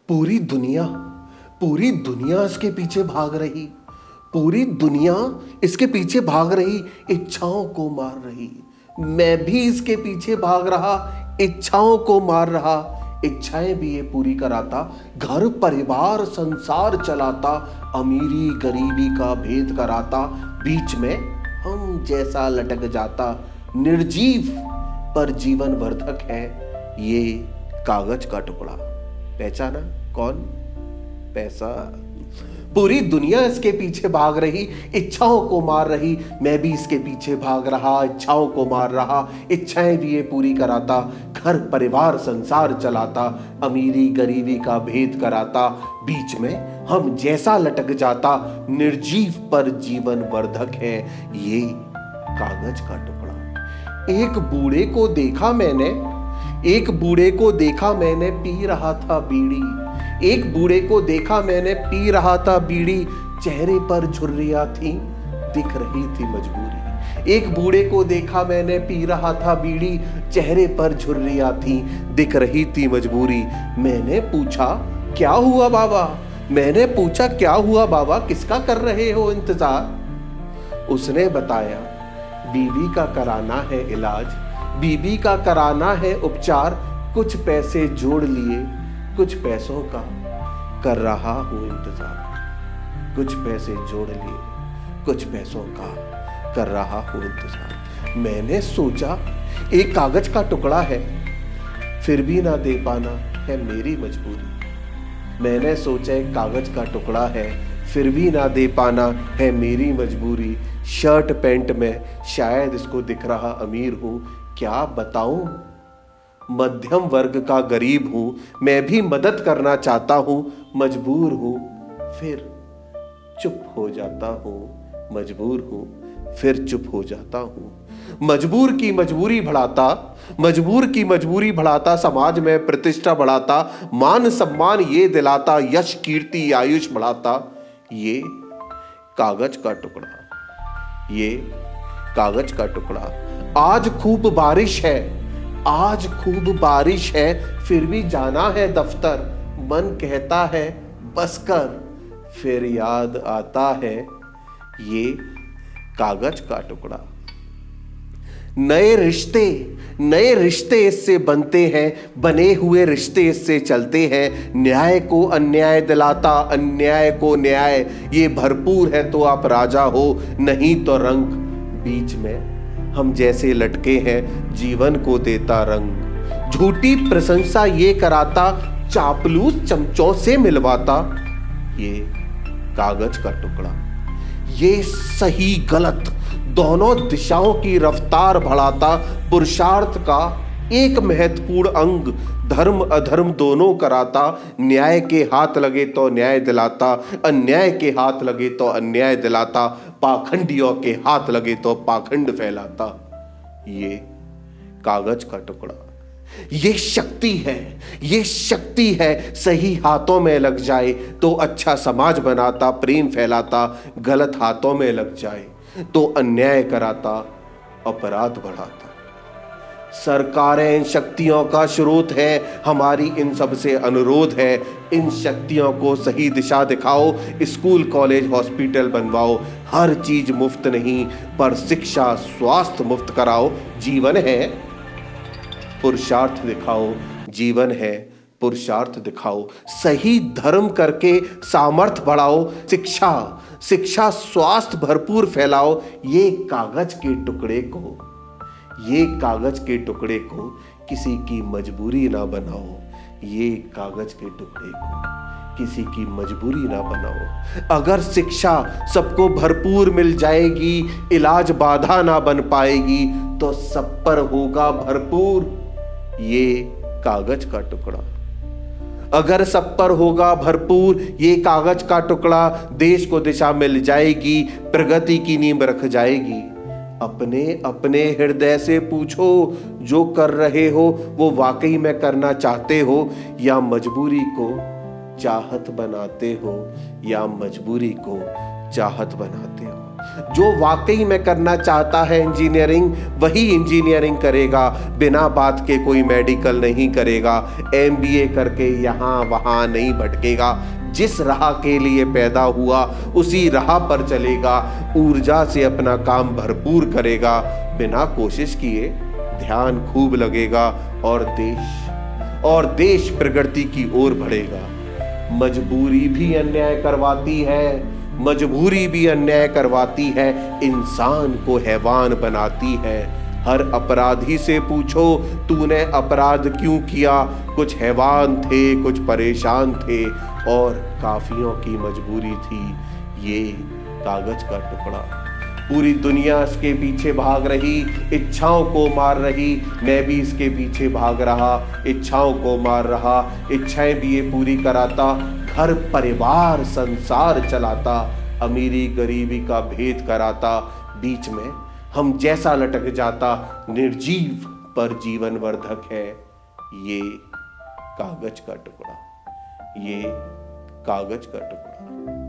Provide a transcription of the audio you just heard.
पूरी दुनिया इसके पीछे भाग रही, पूरी दुनिया इसके पीछे भाग रही, इच्छाओं को मार रही। मैं भी इसके पीछे भाग रहा, इच्छाओं को मार रहा। इच्छाएं भी ये पूरी कराता, घर परिवार संसार चलाता, अमीरी गरीबी का भेद कराता, बीच में हम जैसा लटक जाता। निर्जीव पर जीवन वर्धक है ये कागज का टुकड़ा। पहचाना कौन? पैसा। पूरी दुनिया इसके पीछे भाग रही, इच्छाओं को मार रही। मैं भी इसके पीछे भाग रहा, इच्छाओं को मार रहा। इच्छाएं भी ये पूरी कराता, घर परिवार संसार चलाता, अमीरी गरीबी का भेद कराता, बीच में हम जैसा लटक जाता। निर्जीव पर जीवन वर्धक है ये कागज का टुकड़ा। एक बूढ़े को देखा मैंने पी रहा था बीड़ी। एक बूढ़े को देखा मैंने पी रहा था बीड़ी, चेहरे पर झुर्रियां थी, दिख रही थी मजबूरी। एक बूढ़े को देखा मैंने पी रहा था बीड़ी, चेहरे पर झुर्रियां थी, दिख रही थी मजबूरी। मैंने पूछा क्या हुआ बाबा, किसका कर रहे हो इंतजार? उसने बताया बीवी का कराना है इलाज, बीबी का कराना है उपचार। कुछ पैसे जोड़ लिए, कुछ पैसों का कर रहा हूं इंतजार। कुछ पैसे जोड़ लिए, कुछ पैसों का कर रहा हूं इंतजार। मैंने सोचा एक कागज का टुकड़ा है, फिर भी ना दे पाना है मेरी मजबूरी। मैंने सोचा एक कागज का टुकड़ा है, फिर भी ना दे पाना है मेरी मजबूरी। शर्ट पैंट में शायद इसको दिख रहा अमीर हूं, क्या बताऊं मध्यम वर्ग का गरीब हूं। मैं भी मदद करना चाहता हूं, मजबूर हूं, फिर चुप हो जाता हूं। मजबूर हूं, फिर चुप हो जाता हूं। मजबूर की मजबूरी बढ़ाता, समाज में प्रतिष्ठा बढ़ाता, मान सम्मान ये दिलाता, यश कीर्ति आयुष बढ़ाता। ये कागज का टुकड़ा। आज खूब बारिश है, फिर भी जाना है दफ्तर। मन कहता है बस कर, फिर याद आता है ये कागज का टुकड़ा। नए रिश्ते इससे बनते हैं, बने हुए रिश्ते इससे चलते हैं। न्याय को अन्याय दिलाता, अन्याय को न्याय। ये भरपूर है तो आप राजा हो, नहीं तो रंग। बीच में हम जैसे लटके हैं, जीवन को देता रंग। झूठी प्रशंसा ये कराता, चापलूस चमचों से मिलवाता। ये कागज का टुकड़ा। ये सही गलत दोनों दिशाओं की रफ्तार बढ़ाता, पुरुषार्थ का एक महत्वपूर्ण अंग। धर्म अधर्म दोनों कराता, न्याय के हाथ लगे तो न्याय दिलाता, अन्याय के हाथ लगे तो अन्याय दिलाता, पाखंडियों के हाथ लगे तो पाखंड फैलाता। ये कागज का टुकड़ा। ये शक्ति है, सही हाथों में लग जाए तो अच्छा समाज बनाता, प्रेम फैलाता। गलत हाथों में लग जाए तो अन्याय कराता, अपराध बढ़ाता। सरकारें इन शक्तियों का स्रोत है, हमारी इन सब से अनुरोध है। इन शक्तियों को सही दिशा दिखाओ, स्कूल कॉलेज हॉस्पिटल बनवाओ। हर चीज मुफ्त नहीं, पर शिक्षा स्वास्थ्य मुफ्त कराओ। जीवन है पुरुषार्थ दिखाओ, जीवन है पुरुषार्थ दिखाओ। सही धर्म करके सामर्थ्य बढ़ाओ, शिक्षा स्वास्थ्य भरपूर फैलाओ। ये कागज के टुकड़े को किसी की मजबूरी ना बनाओ। ये कागज के टुकड़े को किसी की मजबूरी ना बनाओ। अगर शिक्षा सबको भरपूर मिल जाएगी, इलाज बाधा ना बन पाएगी, तो सब पर होगा भरपूर ये कागज का टुकड़ा। अगर सब पर होगा भरपूर ये कागज का टुकड़ा, देश को दिशा मिल जाएगी, प्रगति की नींव रख जाएगी। अपने हृदय से पूछो, जो कर रहे हो वो वाकई में करना चाहते हो, या मजबूरी को चाहत बनाते हो, या मजबूरी को चाहत बनाते हो। जो वाकई में करना चाहता है इंजीनियरिंग, वही इंजीनियरिंग करेगा, बिना बात के कोई मेडिकल नहीं करेगा, एमबीए करके यहाँ वहाँ नहीं भटकेगा। जिस राह के लिए पैदा हुआ उसी राह पर चलेगा, ऊर्जा से अपना काम भरपूर करेगा, बिना कोशिश किए ध्यान खूब लगेगा और देश प्रगति की ओर बढ़ेगा। मजबूरी भी अन्याय करवाती है, इंसान को हैवान बनाती है। हर अपराधी से पूछो तूने अपराध क्यों किया, कुछ हैवान थे, कुछ परेशान थे और काफियों की मजबूरी थी ये कागज का टुकड़ा। पूरी दुनिया इसके पीछे भाग रही, इच्छाओं को मार रही, मैं भी इसके पीछे भाग रहा, इच्छाओं को मार रहा, इच्छाएं भी ये पूरी कराता, घर परिवार संसार चलाता, अमीरी गरीबी का भेद कराता, बीच में हम जैसा लटक जाता, निर्जीव पर जीवन वर्धक है ये कागज का टुकड़ा, ये कागज का टुकड़ा।